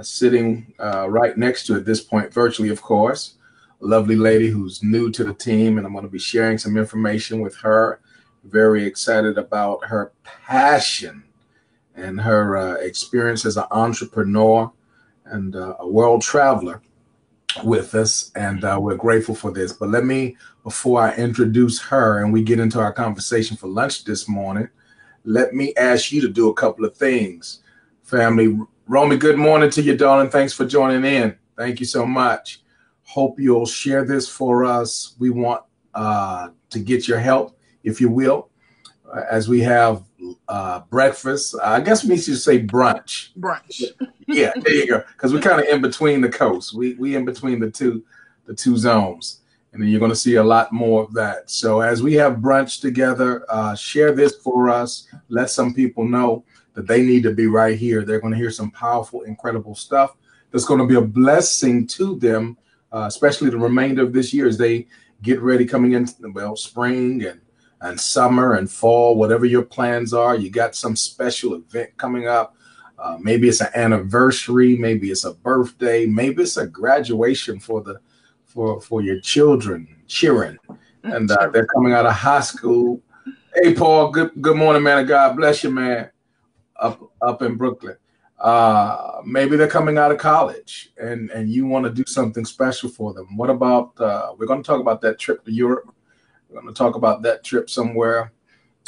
sitting right next to at this point, virtually, of course, a lovely lady who's new to the team, and I'm going to be sharing some information with her. Very excited about her passion and her experience as an entrepreneur and a world traveler with us, and we're grateful for this. But let me, before I introduce her and we get into our conversation for lunch this morning, let me ask you to do a couple of things. Family, Romy, good morning to you, darling. Thanks for joining in. Thank you so much. Hope you'll share this for us. We want to get your help, if you will, as we have breakfast. I guess we should say brunch. Brunch. Yeah, there you go. Because we're kind of in between the coasts. We in between the two zones. And then you're going to see a lot more of that. So as we have brunch together, share this for us. Let some people know that they need to be right here. They're going to hear some powerful, incredible stuff that's going to be a blessing to them, especially the remainder of this year as they get ready coming into, well, spring and summer and fall, whatever your plans are. You got some special event coming up. Maybe it's an anniversary. Maybe it's a birthday. Maybe it's a graduation for your children, and they're coming out of high school. Hey, Paul, good morning, man of God. Bless you, man, up in Brooklyn. Maybe they're coming out of college, and you want to do something special for them. What about, we're going to talk about that trip to Europe. We're going to talk about that trip somewhere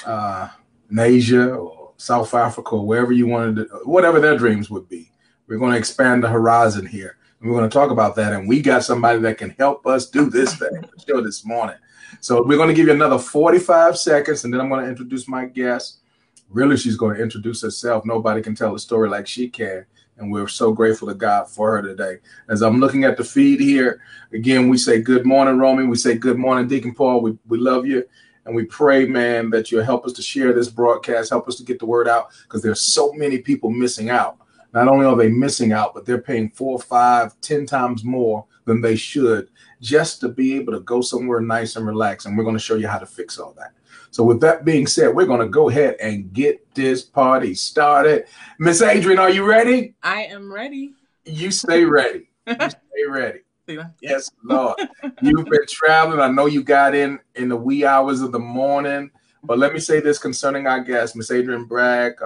in Asia or South Africa or wherever you wanted to, whatever their dreams would be. We're going to expand the horizon here. We're going to talk about that, and we got somebody that can help us do this thing this morning. So we're going to give you another 45 seconds, and then I'm going to introduce my guest. Really, she's going to introduce herself. Nobody can tell a story like she can, and we're so grateful to God for her today. As I'm looking at the feed here, again, we say good morning, Romy. We say good morning, Deacon Paul. We love you, and we pray, man, that you'll help us to share this broadcast, help us to get the word out, because there's so many people missing out. Not only are they missing out, but they're paying 4, 5, 10 times more than they should just to be able to go somewhere nice and relax. And we're going to show you how to fix all that. So with that being said, we're going to go ahead and get this party started. Miss Adrian, are you ready? I am ready. You stay ready. You stay ready. Yes, Lord. You've been traveling. I know you got in the wee hours of the morning. But let me say this concerning our guest, Miss Adrian Bragg.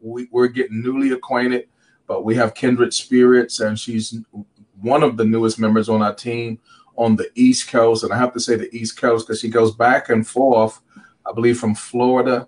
We're getting newly acquainted. But we have kindred spirits, and she's one of the newest members on our team on the East Coast. And I have to say the East Coast because she goes back and forth, I believe, from Florida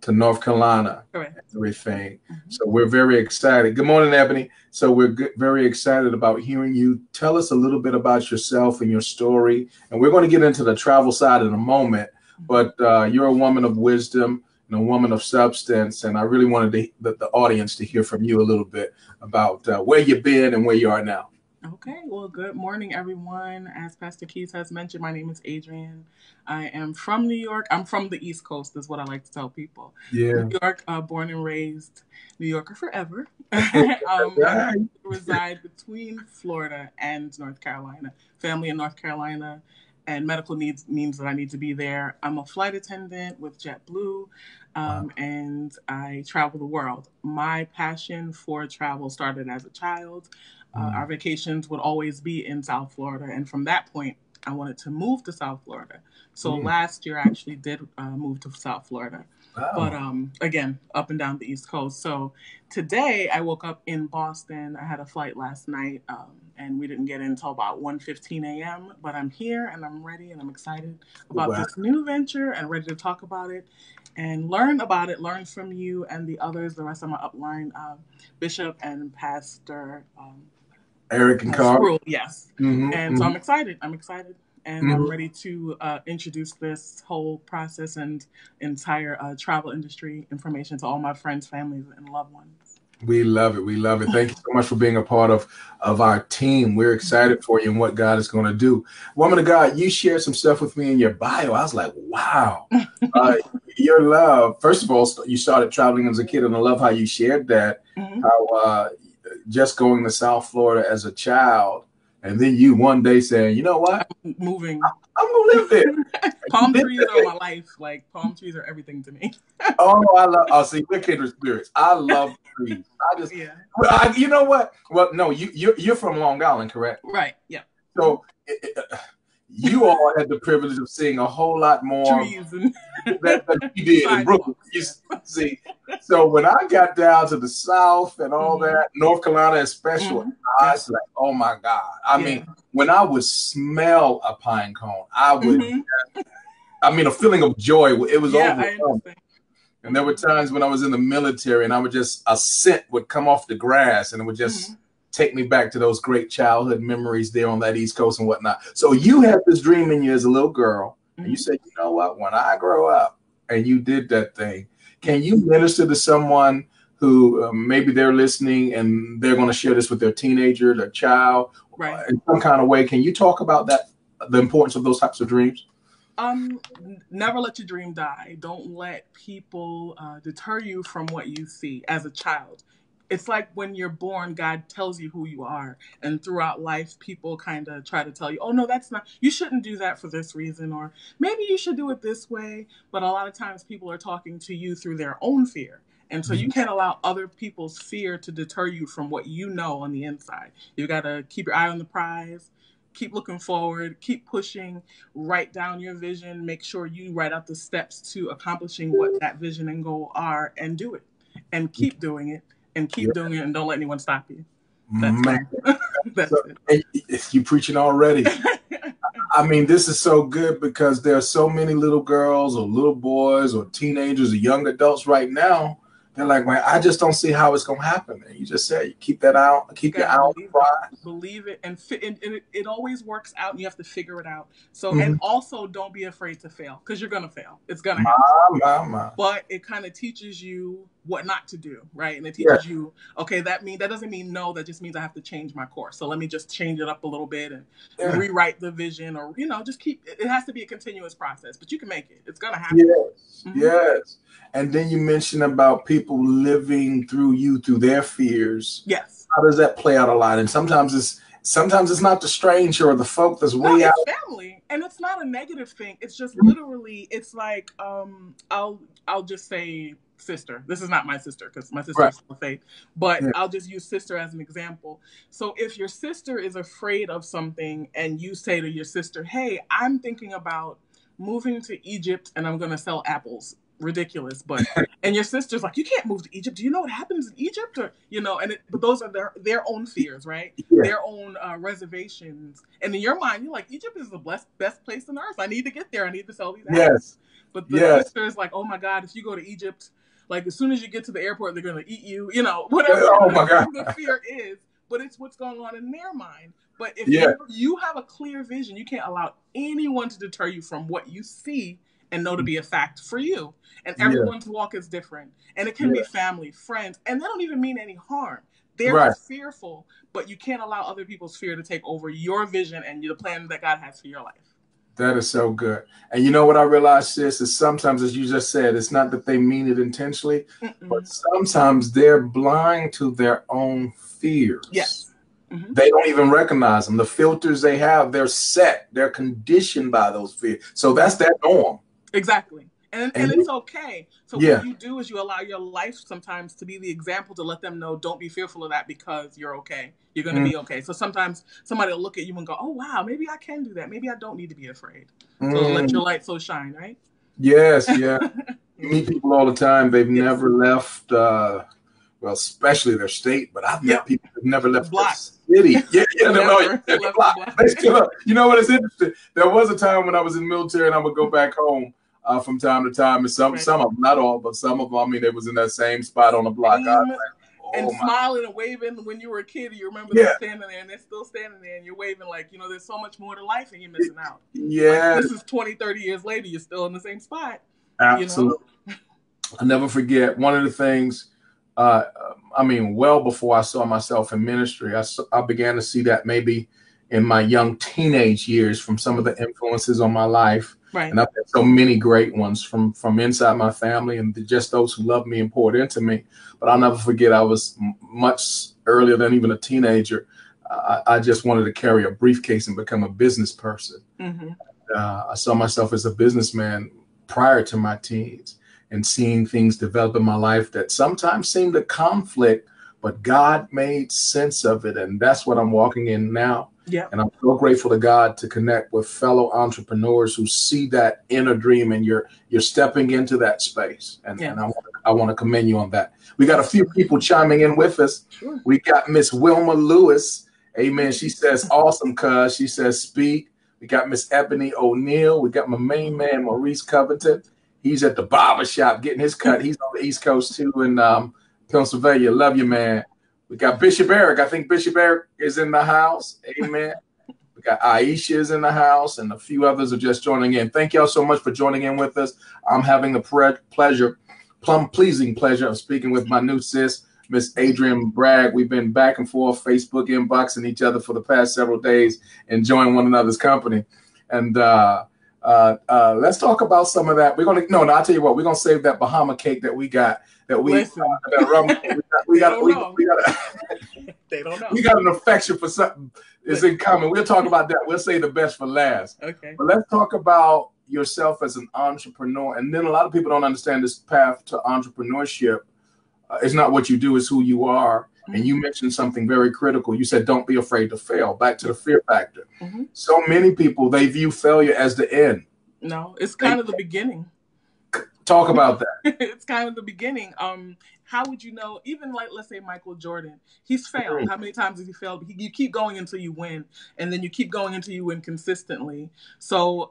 to North Carolina. Correct. Everything. Mm-hmm. So we're very excited. Good morning, Ebony. So we're very excited about hearing you. Tell us a little bit about yourself and your story. And we're going to get into the travel side in a moment. But you're a woman of wisdom and a woman of substance, and I really wanted the audience to hear from you a little bit about where you've been and where you are now. Okay, well, good morning, everyone. As Pastor Keyes has mentioned, my name is Adrian. I am from New York. I'm from the East Coast, is what I like to tell people. Yeah. New York, born and raised, New Yorker forever. I reside between Florida and North Carolina. Family in North Carolina. And medical needs means that I need to be there. I'm a flight attendant with JetBlue, and I travel the world. My passion for travel started as a child. Our vacations would always be in South Florida. And from that point, I wanted to move to South Florida. So last year, I actually did move to South Florida. Wow. But again, up and down the East Coast. So today I woke up in Boston. I had a flight last night, and we didn't get in until about 1:15 a.m. But I'm here and I'm ready and I'm excited about this new venture and ready to talk about it and learn about it, learn from you and the others, the rest of my upline, Bishop and Pastor Eric and Carl. Yes. Mm-hmm, and so I'm excited. And I'm ready to introduce this whole process and entire travel industry information to all my friends, families, and loved ones. We love it. We love it. Thank you so much for being a part of our team. We're excited for you and what God is going to do. Woman of God, you shared some stuff with me in your bio. I was like, wow. Your love. First of all, you started traveling as a kid, and I love how you shared that. Mm-hmm. How just going to South Florida as a child And then you one day saying, you know what? I'm moving. I'm going to live there. Palm trees are my life. Like, palm trees are everything to me. Oh, see, we're kindred spirits. I love trees. You know what? Well, no, you're from Long Island, correct? Right. Yeah. So you all had the privilege of seeing a whole lot more trees and that you did in Brooklyn. You see, so when I got down to the South and all that, North Carolina especially, I was like, oh my God. I mean, when I would smell a pine cone, I would, I mean, a feeling of joy. It was overwhelming. And there were times when I was in the military and I would just, a scent would come off the grass and it would just take me back to those great childhood memories there on that East Coast and whatnot. So you had this dream in you as a little girl and you said, you know what, when I grow up, and you did that thing, can you minister to someone who maybe they're listening and they're going to share this with their teenager, their child, in some kind of way? Can you talk about that, the importance of those types of dreams? Never let your dream die. Don't let people deter you from what you see as a child. It's like when you're born, God tells you who you are. And throughout life, people kind of try to tell you, oh, no, that's not, you shouldn't do that for this reason, or maybe you should do it this way. But a lot of times people are talking to you through their own fear. And so you can't allow other people's fear to deter you from what you know on the inside. You've got to keep your eye on the prize. Keep looking forward, keep pushing, write down your vision, make sure you write out the steps to accomplishing what that vision and goal are, and do it. And keep doing it, and keep doing it, and don't let anyone stop you. That's it. You preaching already. I mean, this is so good because there are so many little girls or little boys or teenagers or young adults right now. They're like, man, I just don't see how it's going to happen. And you just said, you keep that out, keep your eye on the prize. Believe it, and it always works out, and you have to figure it out. So, and also don't be afraid to fail, because you're going to fail. It's going to happen. But it kind of teaches you what not to do, right? And it teaches you, okay, that doesn't mean no, that just means I have to change my course. So let me just change it up a little bit and rewrite the vision, or, just keep, it has to be a continuous process, but you can make it. It's going to happen. Yes. And then you mentioned about people living through you, through their fears. Yes. How does that play out a lot? And sometimes it's not the stranger or the folk that's way out. It's family, and it's not a negative thing. It's just literally, it's like, I'll just say sister. This is not my sister, because my sister is still faith, but I'll just use sister as an example. So if your sister is afraid of something and you say to your sister, hey, I'm thinking about moving to Egypt and I'm going to sell apples. Ridiculous, but and your sister's like, you can't move to Egypt. Do you know what happens in Egypt? Or but those are their own fears, right? Their own reservations. And in your mind, you're like, Egypt is the best place on earth. I need to get there. I need to sell these apples. But the sister is like, oh my God, if you go to Egypt, like as soon as you get to the airport, they're gonna eat you. Whatever. Oh my God. The fear is, but it's what's going on in their mind. But if you have a clear vision, you can't allow anyone to deter you from what you see and know to be a fact for you. And everyone's walk is different. And it can be family, friends, and they don't even mean any harm. They're just fearful, but you can't allow other people's fear to take over your vision and the plan that God has for your life. That is so good. And you know what I realized, sis, is sometimes, as you just said, it's not that they mean it intentionally, but sometimes they're blind to their own fears. Yes. They don't even recognize them. The filters they have, they're set. They're conditioned by those fears. So that's their norm. Exactly. And it's okay. So what you do is you allow your life sometimes to be the example to let them know, don't be fearful of that because you're okay. You're going to be okay. So sometimes somebody will look at you and go, oh, wow, maybe I can do that. Maybe I don't need to be afraid. So let your light so shine, right? Yes, yeah. You meet people all the time. They've never left, well, especially their state, but I've met people who've never left the city. The block. They still up. You know what? It's interesting. There was a time when I was in the military and I would go back home from time to time, and some of them, not all, but some of them, I mean, they was in that same spot on the block. And smiling and waving when you were a kid. You remember them standing there, and they're still standing there, and you're waving like, there's so much more to life, and you're missing out. Yeah. Like, this is 20, 30 years later, you're still in the same spot. Absolutely. I'll never forget one of the things, well before I saw myself in ministry, I began to see that maybe in my young teenage years from some of the influences on my life. Right. And I've had so many great ones from inside my family and just those who loved me and poured into me. But I'll never forget, I was much earlier than even a teenager. I just wanted to carry a briefcase and become a business person. Mm-hmm. I saw myself as a businessman prior to my teens, and seeing things develop in my life that sometimes seemed to conflict, but God made sense of it. And that's what I'm walking in now. Yeah. And I'm so grateful to God to connect with fellow entrepreneurs who see that inner dream, and you're stepping into that space. And, Yeah. and I want to commend you on that. We got a few people chiming in with us. Sure. We got Miss Wilma Lewis. Amen. She says, awesome, cuz. She says, speak. We got Miss Ebony O'Neill. We got my main man, Maurice Covington. He's at the barber shop getting his cut. He's on the East Coast too in Pennsylvania. Love you, man. We got Bishop Eric. I think Bishop Eric is in the house. Amen. We got Aisha is in the house, and a few others are just joining in. Thank y'all so much for joining in with us. I'm having the pleasing pleasure of speaking with my new sis, Miss Adrienne Bragg. We've been back and forth, Facebook inboxing each other for the past several days, enjoying one another's company. And let's talk about some of that. I'll tell you what, we're gonna save that Bahama cake that we got. We got an affection for something is in common. We'll talk about that. We'll say the best for last. Okay. But let's talk about yourself as an entrepreneur. And then a lot of people don't understand this path to entrepreneurship. It's not what you do, it's who you are. Mm-hmm. And you mentioned something very critical. You said, don't be afraid to fail. Back to the fear factor. Mm-hmm. So many people, they view failure as the end. No, it's kind of the beginning. Talk about that. It's kind of the beginning. How would you know? Even like, let's say Michael Jordan, he's failed. Mm-hmm. How many times has he failed? You keep going until you win, and then you keep going until you win consistently. So,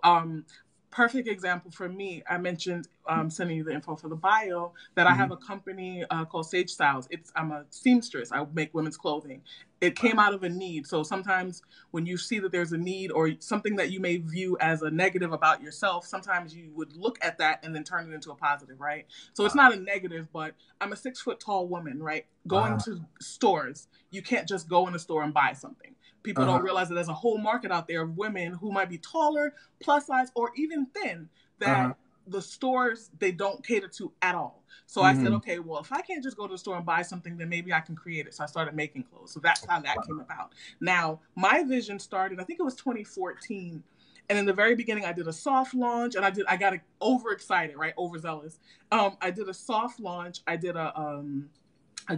perfect example for me. I mentioned sending you the info for the bio that I have a company called Sage Styles. I'm a seamstress. I make women's clothing. It came out of a need. So sometimes when you see that there's a need or something that you may view as a negative about yourself, sometimes you would look at that and then turn it into a positive, right? So it's not a negative, but I'm a 6 foot tall woman, right? Going to stores, you can't just go in a store and buy something. People don't realize that there's a whole market out there of women who might be taller, plus size, or even thin that the stores, they don't cater to at all. So I said, okay, well, if I can't just go to the store and buy something, then maybe I can create it. So I started making clothes. So that's how that came about. Now, my vision started, I think it was 2014. And in the very beginning, I did a soft launch, and I got overexcited, right? Overzealous. I did a soft launch. I did a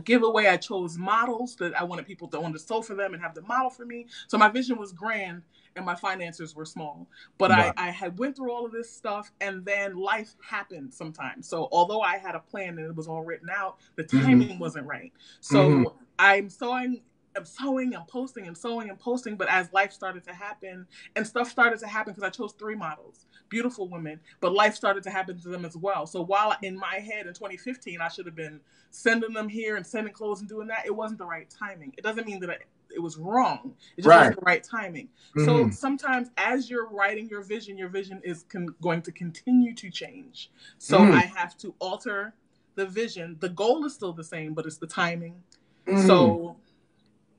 giveaway. I chose models that I wanted people to want to sew for them and have them model for me. So my vision was grand and my finances were small. But I had went through all of this stuff, and then life happened sometimes. So although I had a plan and it was all written out, the timing wasn't right. So I'm sewing, I'm posting and sewing and posting. But as life started to happen and stuff started to happen, because I chose 3 models, beautiful women, but life started to happen to them as well. So while in my head in 2015, I should have been sending them here and sending clothes and doing that, it wasn't the right timing. It doesn't mean that it was wrong. It just wasn't the right timing. So sometimes as you're writing your vision is going to continue to change. So I have to alter the vision. The goal is still the same, but it's the timing. So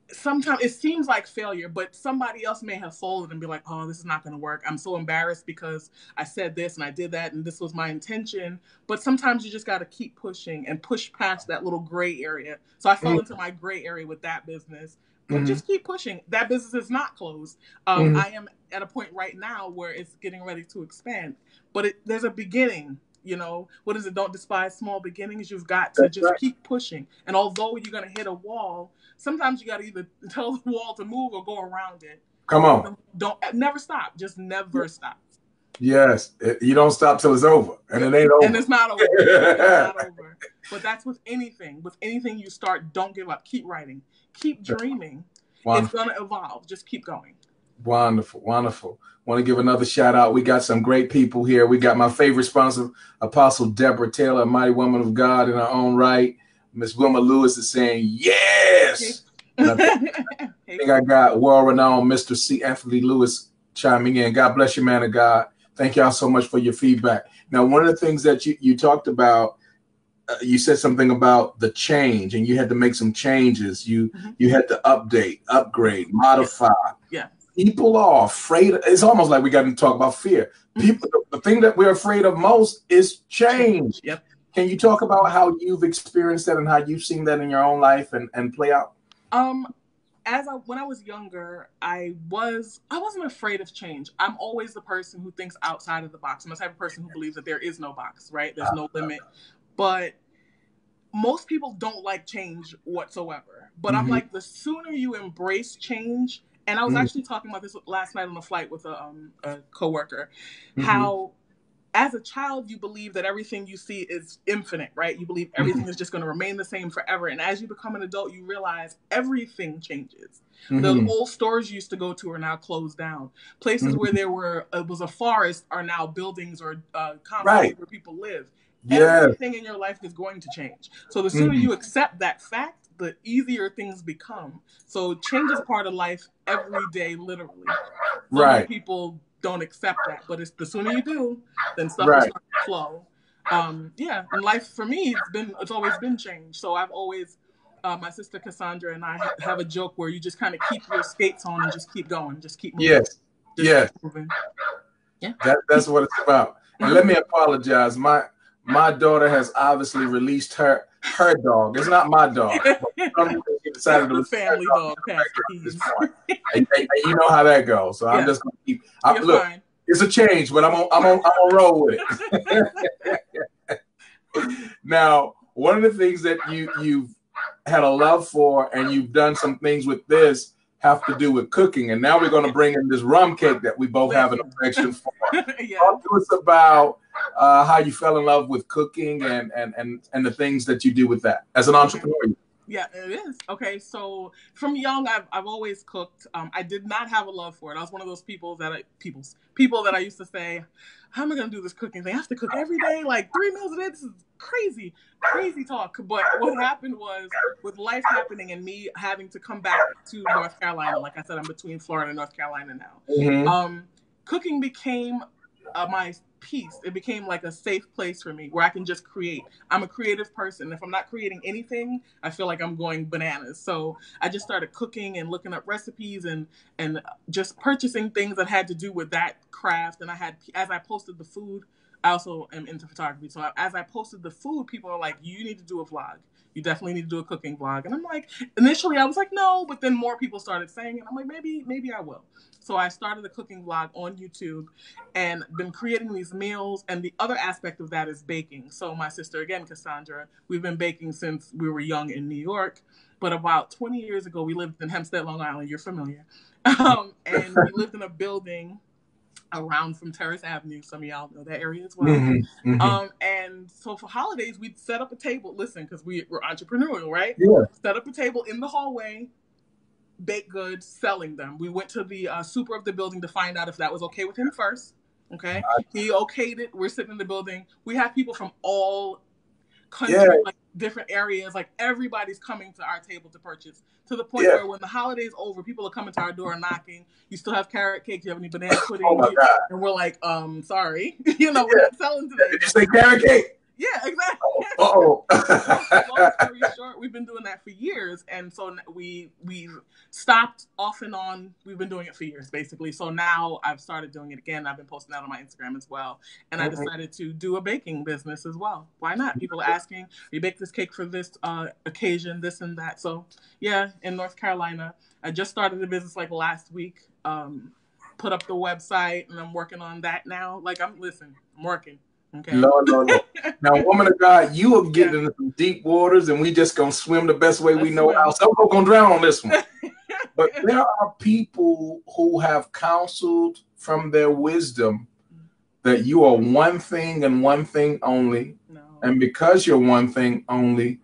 sometimes it seems like failure, but somebody else may have folded and be like, oh, this is not going to work. I'm so embarrassed because I said this and I did that and this was my intention. But sometimes you just got to keep pushing and push past that little gray area. So I fell into my gray area with that business, but just keep pushing. That business is not closed. I am at a point right now where it's getting ready to expand, but there's a beginning. You know, what is it? Don't despise small beginnings. You've got to keep pushing. And although you're going to hit a wall, sometimes you got to either tell the wall to move or go around it. Come on. Don't never stop. Just never stop. Yes. You don't stop till it's over. And it ain't over. And it's not over. It's not over. But that's with anything. With anything you start, don't give up. Keep writing. Keep dreaming. Wonderful. It's going to evolve. Just keep going. Wonderful. Wonderful. Want to give another shout out. We got some great people here. We got my favorite sponsor, Apostle Deborah Taylor, a mighty woman of God in her own right. Miss Wilma Lewis is saying yes. I think I got world-renowned Mr. C. Anthony Lewis chiming in. God bless you, man of God. Thank y'all so much for your feedback. Now, one of the things that you talked about, you said something about the change, and you had to make some changes. You had to update, upgrade, modify. Yeah. People are afraid. It's almost like we got to talk about fear. People, the thing that we're afraid of most is change. Yep. Can you talk about how you've experienced that and how you've seen that in your own life and play out? when I was younger, I wasn't afraid of change. I'm always the person who thinks outside of the box. I'm the type of person who believes that there is no box, right? There's no limit. But most people don't like change whatsoever. But I'm like, the sooner you embrace change, and I was actually talking about this last night on the flight with a coworker, how as a child, you believe that everything you see is infinite, right? You believe everything is just going to remain the same forever. And as you become an adult, you realize everything changes. The old stores you used to go to are now closed down. Places where there was a forest are now buildings or complexes where people live. Everything in your life is going to change. So the sooner you accept that fact, the easier things become. So change is part of life every day, literally. So many people don't accept that, but it's the sooner you do, then stuff will start to flow. And life for me, it's always been change. So I've always, my sister Cassandra and I have a joke where you just kind of keep your skates on and just keep going, just keep moving. Keep moving. Yeah, that's what it's about. And let me apologize. My daughter has obviously released her dog. It's not my dog. She decided to family dog. And you know how that goes. So I'm just gonna keep. Look, fine. It's a change, but I'm gonna roll with it. Now, one of the things that you've had a love for, and you've done some things with this, have to do with cooking. And now we're going to bring in this rum cake that we both have an affection for. Talk to us about how you fell in love with cooking and the things that you do with that as an entrepreneur. Yeah, it is. Okay, so from young, I've always cooked. I did not have a love for it. I was one of those people that I used to say, how am I going to do this cooking thing? I have to cook every day, like 3 meals a day. This is crazy talk. But what happened was, with life happening and me having to come back to North Carolina, like I said, I'm between Florida and North Carolina now. Cooking became my peace. It became like a safe place for me where I can just create. I'm a creative person. If I'm not creating anything, I feel like I'm going bananas. So I just started cooking and looking up recipes and just purchasing things that had to do with that craft. And as I posted the food, I also am into photography. So as I posted the food, people are like, you need to do a vlog. You definitely need to do a cooking vlog. And I'm like, initially I was like, no, but then more people started saying it. I'm like, maybe I will. So I started a cooking vlog on YouTube and been creating these meals. And the other aspect of that is baking. So my sister, again, Cassandra, we've been baking since we were young in New York. But about 20 years ago, we lived in Hempstead, Long Island. You're familiar. And we lived in a building around from Terrace Avenue. Some of y'all know that area as well. And so for holidays, we'd set up a table. Listen, because we're entrepreneurial, right? Yeah. Set up a table in the hallway, bake goods, selling them. We went to the super of the building to find out if that was okay with him first. Okay. He okayed it. We're sitting in the building. We have people from all countries, like different areas, like everybody's coming to our table to purchase, to the point where when the holiday's over, people are coming to our door and knocking. You still have carrot cake? Do you have any banana pudding? Oh my God. And we're like, sorry, we're not selling today. Did you say carrot cake? Yeah, exactly. Long story short, we've been doing that for years, and so we stopped off and on. We've been doing it for years, basically. So now I've started doing it again. I've been posting that on my Instagram as well, and I decided to do a baking business as well. Why not? People are asking, "You bake this cake for this occasion, this and that." So yeah, in North Carolina, I just started the business like last week. Put up the website, and I'm working on that now. Like I'm working. Okay. No. Now, woman of God, you are getting into some deep waters, and we just gonna swim the best way we know how. Some folks gonna drown on this one. But there are people who have counseled from their wisdom that you are one thing and one thing only. No. And because you're one thing only,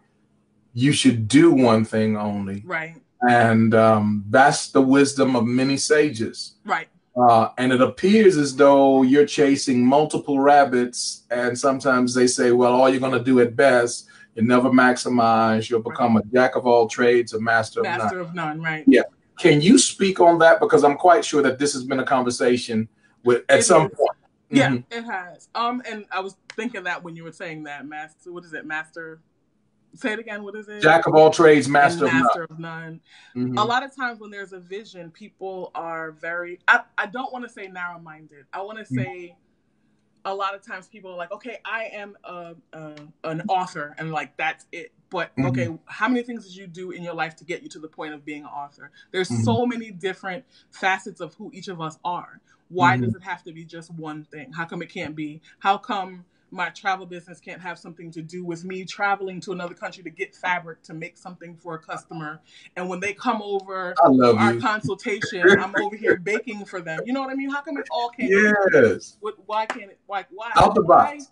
you should do one thing only. Right. And that's the wisdom of many sages. Right. And it appears as though you're chasing multiple rabbits, and sometimes they say, well, all you're going to do at best, you never maximize, you'll become a jack of all trades, a master of none. Master of none, right. Yeah. Can you speak on that? Because I'm quite sure that this has been a conversation at some point. Yeah, it has. And I was thinking that when you were saying that, what is it, master? Say it again. What is it? Jack of all trades, master of none. A lot of times when there's a vision, people are very, I don't want to say narrow-minded. I want to say a lot of times people are like, okay, I am an author, and like that's it. But okay, how many things did you do in your life to get you to the point of being an author? There's so many different facets of who each of us are. Why does it have to be just one thing? How come it can't be? How come my travel business can't have something to do with me traveling to another country to get fabric to make something for a customer? And when they come over for our consultation, I'm over here baking for them. You know what I mean? How come it all can't be? Why can't it? Why? Out the box.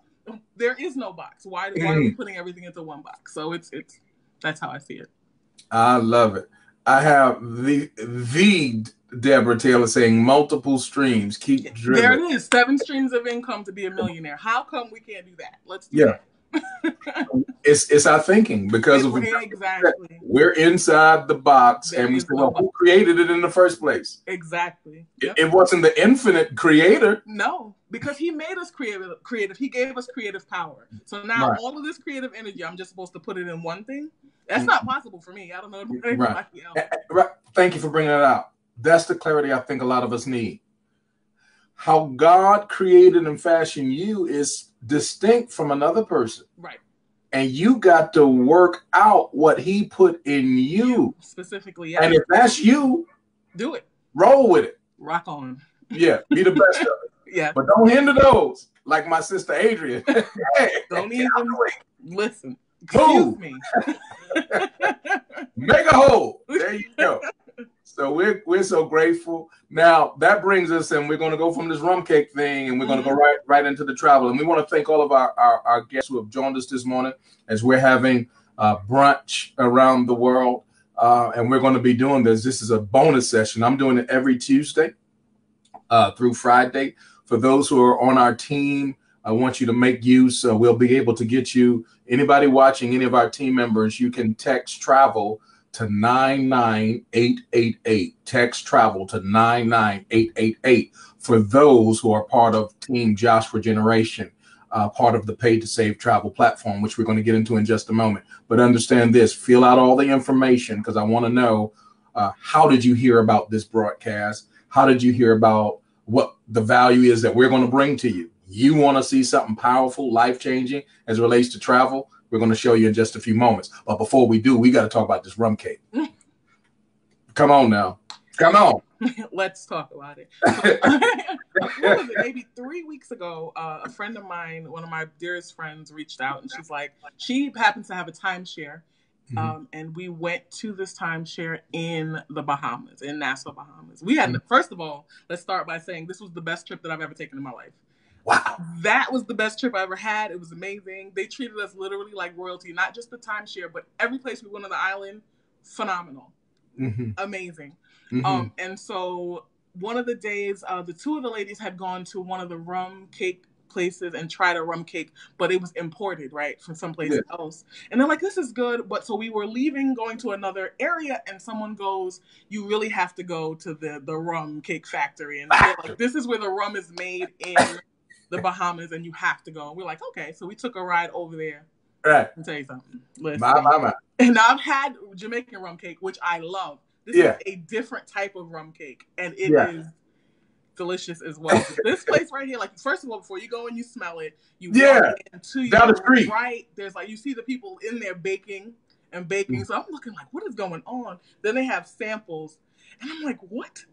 There is no box. Why are we putting everything into one box? So it's that's how I see it. I love it. I have the Deborah Taylor saying multiple streams. Keep driven. There it is. 7 streams of income to be a millionaire. How come we can't do that? Let's do that. It's our thinking because exactly. We're inside the box and we say, well, who created it in the first place? Exactly. It wasn't the infinite creator. No, because he made us creative. He gave us creative power. So now all of this creative energy, I'm just supposed to put it in one thing. That's not possible for me. I don't know about anybody else. Right. Thank you for bringing that out. That's the clarity I think a lot of us need. How God created and fashioned you is distinct from another person. Right. And you got to work out what he put in you. Specifically, yeah. And if that's you, do it. Roll with it. Rock on. Yeah, be the best of it. Yeah. But don't hinder those, like my sister Adrian. Don't even listen. Excuse me. Make a hole. There you go. So we're so grateful. Now that brings us, and we're going to go from this rum cake thing, and we're going to go right into the travel. And we want to thank all of our guests who have joined us this morning as we're having brunch around the world. And we're going to be doing this. This is a bonus session. I'm doing it every Tuesday through Friday. For those who are on our team, I want you to make use. We'll be able to get you, anybody watching, any of our team members, you can text travel to 99888. Text travel to 99888 for those who are part of Team Joshua Generation, part of the Pay to Save travel platform, which we're going to get into in just a moment. But understand this, fill out all the information because I want to know how did you hear about this broadcast? How did you hear about what the value is that we're going to bring to you? You want to see something powerful, life-changing as it relates to travel? We're going to show you in just a few moments. But before we do, we got to talk about this rum cake. Come on now. Come on. Let's talk about it. What was it? Maybe 3 weeks ago, a friend of mine, one of my dearest friends, reached out and she's like, she happens to have a timeshare. And we went to this timeshare in the Bahamas, in Nassau, Bahamas. We had, first of all, let's start by saying this was the best trip that I've ever taken in my life. Wow. That was the best trip I ever had. It was amazing. They treated us literally like royalty, not just the timeshare, but every place we went on the island, phenomenal. Amazing. And so one of the days, the two of the ladies had gone to one of the rum cake places and tried a rum cake, but it was imported, right, from someplace else. And they're like, this is good. But so we were leaving, going to another area, and someone goes, you really have to go to the rum cake factory. And they're like, this is where the rum is made in the Bahamas, and you have to go. And we're like, okay. So we took a ride over there. Right. I'll tell you something. Listen. My. And I've had Jamaican rum cake, which I love. This is a different type of rum cake, and it is delicious as well. This place right here, like, first of all, before you go and you smell it, you walk into down the street. Right, there's like, you see the people in there baking. So I'm looking like, what is going on? Then they have samples. And I'm like, what?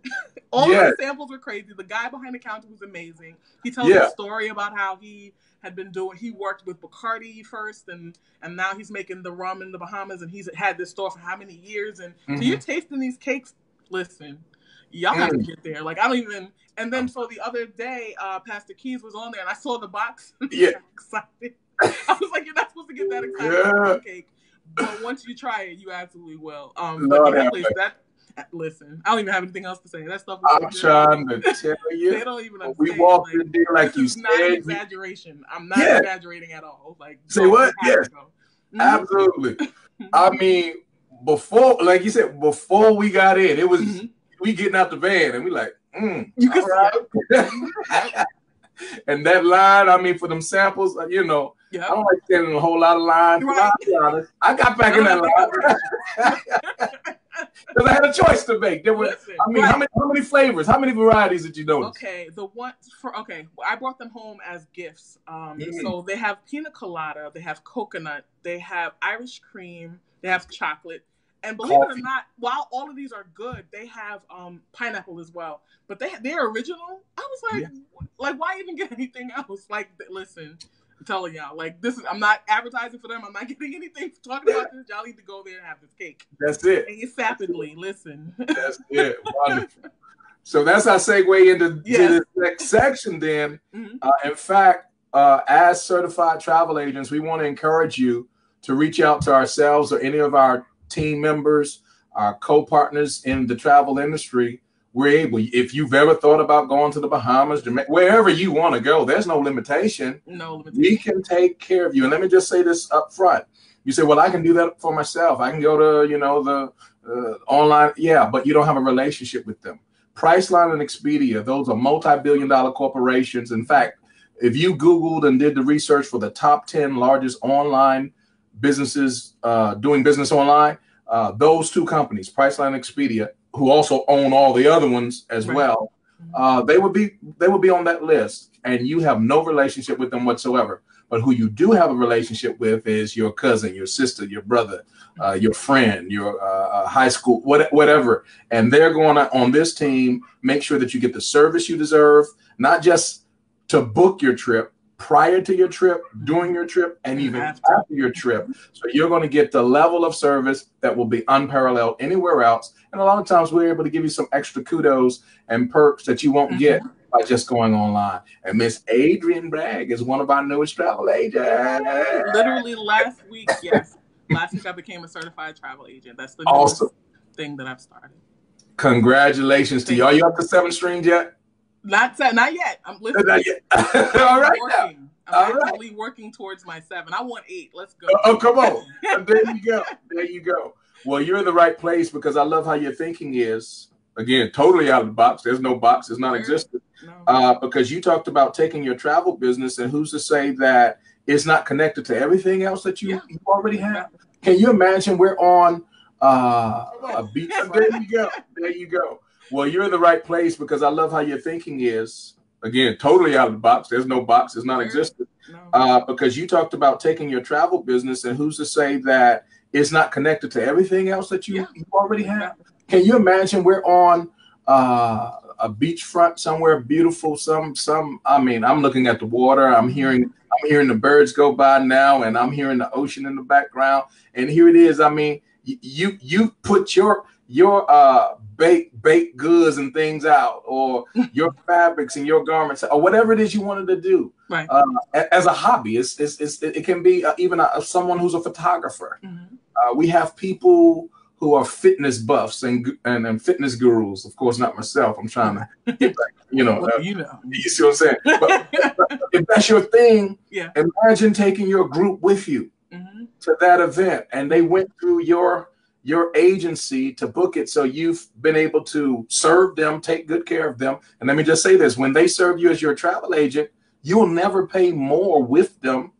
All of the samples were crazy. The guy behind the counter was amazing. He tells a story about how he worked with Bacardi first, and now he's making the rum in the Bahamas, and he's had this store for how many years. And so you're tasting these cakes. Listen, y'all have to get there. Like, I don't even. And then so the other day, Pastor Keyes was on there, and I saw the box. I excited. I was like, you're not supposed to get that excited about the cake. But once you try it, you absolutely will. Listen, I don't even have anything else to say. That stuff. I'm trying to tell you. They don't even understand. We walked in there like you said. Not an exaggeration. I'm not exaggerating at all. Like, say what? Yes, absolutely. I mean, before, like you said, before we got in, it was we getting out the van, and we like, you can And that line, I mean, for them samples, you know, Yep. I don't like standing in a whole lot of lines. Right. I got back in that line because I had a choice to make. There were, Listen, I mean, right. how many flavors, how many varieties did you notice? Okay, I brought them home as gifts. So they have pina colada, they have coconut, they have Irish cream, they have chocolate, and believe it or not, while all of these are good, they have pineapple as well. But they're original. I was like, why even get anything else? Like, listen, I'm telling y'all, like, I'm not advertising for them. I'm not getting anything for talking about this. Y'all need to go there and have this cake. That's it. ASAPidly, listen. That's it. Wonderful. So that's our segue into the next section then. In fact, as certified travel agents, we want to encourage you to reach out to ourselves or any of our team members, our co-partners in the travel industry. We're able, if you've ever thought about going to the Bahamas, Jamaica, wherever you want to go, there's no limitation. No limitation. We can take care of you. And let me just say this up front. You say, well, I can do that for myself. I can go to, you know, the online. Yeah, but you don't have a relationship with them. Priceline and Expedia, those are multi-billion-dollar corporations. In fact, if you Googled and did the research for the top 10 largest online businesses doing business online, those two companies, Priceline and Expedia, who also own all the other ones as well, they would be on that list, and you have no relationship with them whatsoever. But who you do have a relationship with is your cousin, your sister, your brother, your friend, your high school, whatever. And they're going to, on this team, make sure that you get the service you deserve, not just to book your trip, prior to your trip, during your trip, and even after your trip. So you're going to get the level of service that will be unparalleled anywhere else. And a lot of times we're able to give you some extra kudos and perks that you won't get by just going online. And Miss Adrian Bragg is one of our newest travel agents. Literally last week, last week I became a certified travel agent. That's the newest thing that I've started. Congratulations to you. Are you up to 7 streams yet? Not yet. I'm listening. Not yet. All right. I'm actively working towards my 7. I want 8. Let's go. Oh, come on. There you go. There you go. Well, you're in the right place because I love how your thinking is. Again, totally out of the box. There's no box. It's not existent. No. Because you talked about taking your travel business, and who's to say that it's not connected to everything else that you already have? Can you imagine we're on a beach? There you go. There you go. Well, you're in the right place because I love how your thinking is. Again, totally out of the box. There's no box. It's not existent. No. Because you talked about taking your travel business, and who's to say that it's not connected to everything else that you already have? Can you imagine we're on a beachfront somewhere beautiful? I mean, I'm looking at the water. I'm hearing the birds go by now, and I'm hearing the ocean in the background. And here it is. I mean, you put your baked goods and things out, or your fabrics and your garments, or whatever it is you wanted to do, as a hobby. It can be even someone who's a photographer. We have people who are fitness buffs and fitness gurus. Of course, not myself. I'm trying to get back, you see what I'm saying? But if that's your thing, imagine taking your group with you to that event, and they went through your agency to book it. So you've been able to serve them, take good care of them. And let me just say this, when they serve you as your travel agent, you will never pay more with them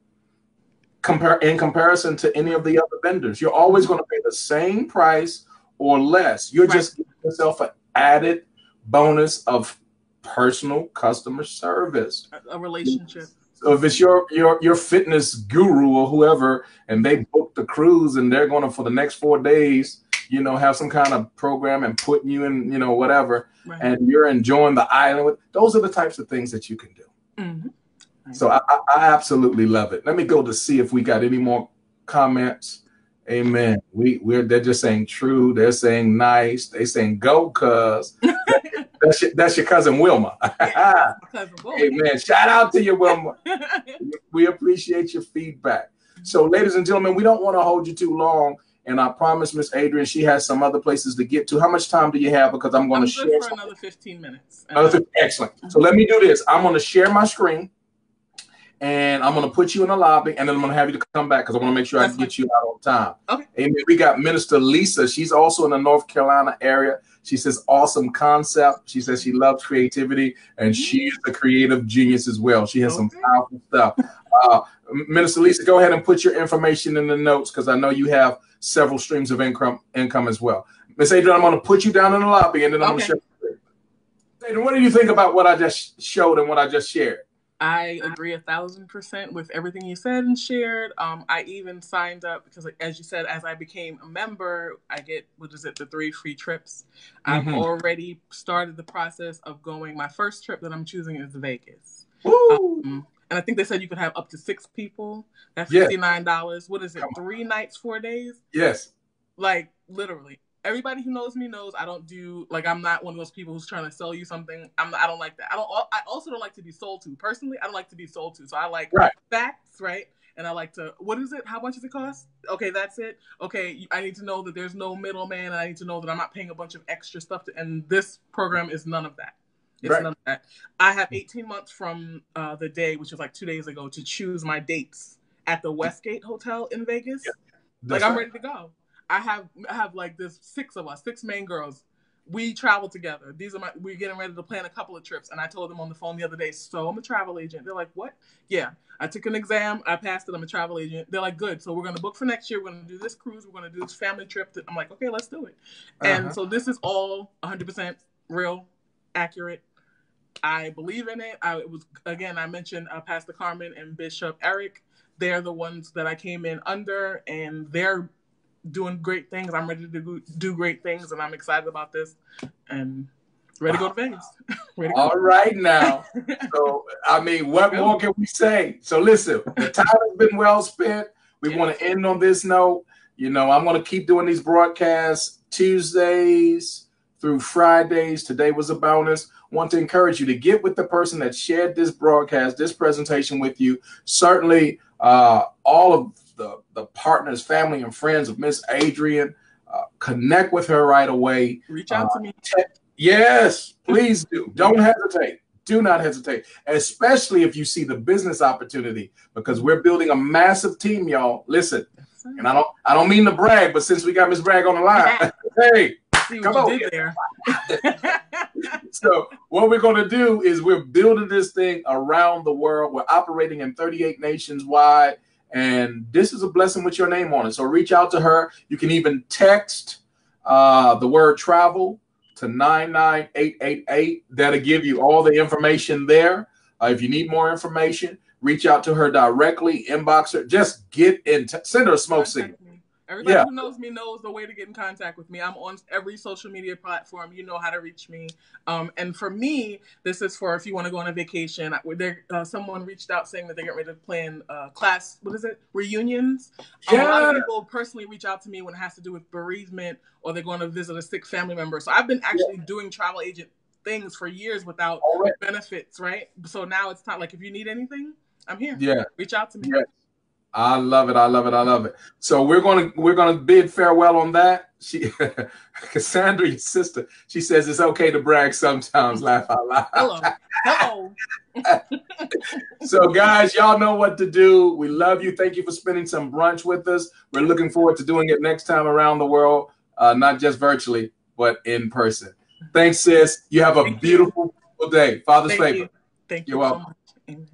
in comparison to any of the other vendors. You're always going to pay the same price or less. You're just giving yourself an added bonus of personal customer service. A relationship. So if it's your fitness guru or whoever, and they book the cruise and they're going to, for the next 4 days, have some kind of program and putting you in, whatever, and you're enjoying the island, those are the types of things that you can do. So I absolutely love it. Let me go to see if we got any more comments. Amen. They're just saying true. They're saying nice. They're saying go, cuz. That's your cousin Wilma. Amen. Shout out to you, Wilma. We appreciate your feedback. So, ladies and gentlemen, we don't want to hold you too long. And I promise Miss Adrian, she has some other places to get to. How much time do you have? Because I'm going to share for another 15 minutes. Excellent. So let me do this. I'm going to share my screen, and I'm going to put you in the lobby, and then I'm going to have you to come back because I want to make sure I can get you out on time. Okay. Amen. We got Minister Lisa. She's also in the North Carolina area. She says, awesome concept. She says she loves creativity, and she is a creative genius as well. She has some powerful stuff. Minister Lisa, go ahead and put your information in the notes, because I know you have several streams of income as well. Miss Adrian, I'm going to put you down in the lobby, and then I'm going to share. Adrian, what do you think about what I just showed and what I just shared? I agree 1,000% with everything you said and shared. I even signed up because, like, as you said, as I became a member, I get, the 3 free trips. I've already started the process of going. My first trip that I'm choosing is Vegas. And I think they said you could have up to 6 people. That's $59. What is it? 3 nights, 4 days? Yes. Like, literally. Everybody who knows me knows I don't do, like, I'm not one of those people who's trying to sell you something. I don't like that. I also don't like to be sold to. Personally, I don't like to be sold to. So I like facts, right? And I like to, what is it? How much does it cost? Okay, that's it. Okay, I need to know that there's no middleman, and I need to know that I'm not paying a bunch of extra stuff. And this program is none of that. It's none of that. I have 18 months from the day, which was like 2 days ago, to choose my dates at the Westgate Hotel in Vegas. Yeah, I'm ready to go. I have like this 6 of us, 6 main girls. We travel together. We're getting ready to plan a couple of trips. And I told them on the phone the other day, so I'm a travel agent. They're like, what? Yeah. I took an exam. I passed it. I'm a travel agent. They're like, good. So we're going to book for next year. We're going to do this cruise. We're going to do this family trip. I'm like, okay, let's do it. And so this is all 100% real, accurate. I believe in it. I mentioned Pastor Carmen and Bishop Eric. They're the ones that I came in under, and they're doing great things. I'm ready to do great things, and I'm excited about this and ready to go to Vegas. All right now. So, I mean, what more can we say? So listen, the time has been well spent. We want to end on this note. You know, I'm going to keep doing these broadcasts Tuesdays through Fridays. Today was a bonus. Want to encourage you to get with the person that shared this broadcast, this presentation with you. Certainly, all of the partners, family, and friends of Miss Adrian, connect with her right away. Reach out to me. Yes, please do. Don't hesitate. Do not hesitate, especially if you see the business opportunity, because we're building a massive team, y'all. Listen, and I don't mean to brag, but since we got Miss Bragg on the line, hey, come on. There. So what we're going to do is we're building this thing around the world. We're operating in 38 nations wide. And this is a blessing with your name on it. So reach out to her. You can even text the word travel to 99888. That'll give you all the information there. If you need more information, reach out to her directly, inbox her. Just send her a smoke signal. Everybody who knows me knows the way to get in contact with me. I'm on every social media platform. You know how to reach me. And for me, this is for if you want to go on a vacation. Someone reached out saying that they're getting ready to plan class, reunions. A lot of people personally reach out to me when it has to do with bereavement, or they're going to visit a sick family member. So I've been actually doing travel agent things for years without benefits, right? So now it's time. Like, if you need anything, I'm here. Yeah. Reach out to me. Yeah. I love it. I love it. I love it. So we're gonna bid farewell on that. Cassandra, your sister, she says it's okay to brag sometimes. Laugh out loud. Hello. So guys, y'all know what to do. We love you. Thank you for spending some brunch with us. We're looking forward to doing it next time around the world, not just virtually, but in person. Thanks, sis. You have a beautiful day. Father's favor. Thank you. You're welcome. So much. Amen.